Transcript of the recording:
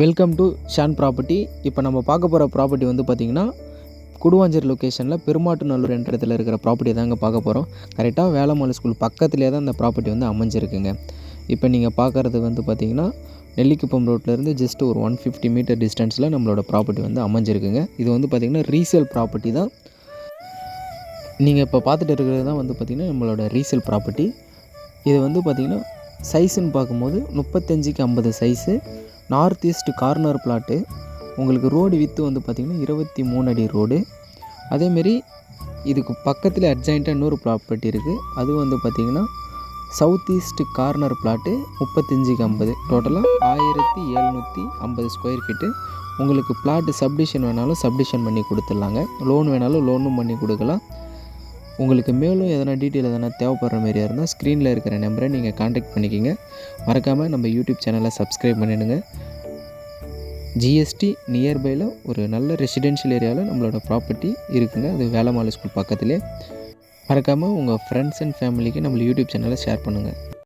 Welcome to Shawn property. இப்போ நம்ம பார்க்க போகிற ப்ராப்பர்ட்டி வந்து பார்த்திங்கன்னா குடுவாஞ்சேரி லொக்கேஷனில் பெருமாட்டுநல்லூர் என்ற இடத்துல இருக்கிற ப்ராப்பர்ட்டி தாங்க பார்க்க போகிறோம். கரெக்டாக வேலம்மாள் ஸ்கூல் பக்கத்துலேயே தான் இந்த ப்ராப்பர்ட்டி வந்து அமைஞ்சிருக்குங்க. இப்போ நீங்கள் பார்க்குறது வந்து பார்த்திங்கன்னா நெல்லிக்குப்பம் ரோட்லேருந்து ஜஸ்ட் ஒரு 150 மீட்டர் டிஸ்டன்ஸில் நம்மளோட ப்ராப்பர்ட்டி வந்து அமைஞ்சிருக்குங்க. இது வந்து பார்த்திங்கன்னா ரீசேல் ப்ராப்பர்ட்டி தான். நீங்கள் இப்போ பார்த்துட்டு இருக்கிறது தான் வந்து பார்த்திங்கன்னா நம்மளோட ரீசேல் ப்ராப்பர்ட்டி. இது வந்து பார்த்திங்கன்னா சைஸுன்னு பார்க்கும்போது 35க்கு 50 size, north east corner plot. உங்களுக்கு ரோடு வித்து வந்து பார்த்திங்கன்னா 23 அடி ரோடு. அதேமாரி இதுக்கு பக்கத்தில் அட்ஜாயிண்ட்டாக இன்னொரு ப்ராப்பர்ட்டி இருக்குது. அது வந்து பார்த்திங்கன்னா சவுத் ஈஸ்ட் கார்னர் பிளாட்டு 35க்கு 50, டோட்டலாக 1750 ஸ்கொயர் ஃபீட்டு. உங்களுக்கு பிளாட்டு சப்டிஷன் வேணாலும் சப்டிஷன் பண்ணி கொடுத்துட்லாங்க, லோன் வேணாலும் லோனும் பண்ணி கொடுக்கலாம். உங்களுக்கு மேலும் எதனா டீட்டெயில் எதனா தேவைப்படுற மாதிரியா இருந்தால் ஸ்க்ரீனில் இருக்கிற நம்பரை நீங்கள் காண்டாக்ட் பண்ணிக்கிங்க. மறக்காமல் நம்ம யூடியூப் சேனலை சப்ஸ்கிரைப் பண்ணிவிடுங்க. ஜிஎஸ்டி நியர்பையில் ஒரு நல்ல ரெசிடென்ஷியல் ஏரியாவில் நம்மளோட ப்ராப்பர்ட்டி இருக்குங்க. அது வேலம்மாள் ஸ்கூல் பக்கத்துலேயே. மறக்காமல் உங்கள் ஃப்ரெண்ட்ஸ் அண்ட் ஃபேமிலிக்கு நம்மளோட யூடியூப் சேனலை ஷேர் பண்ணுங்கள்.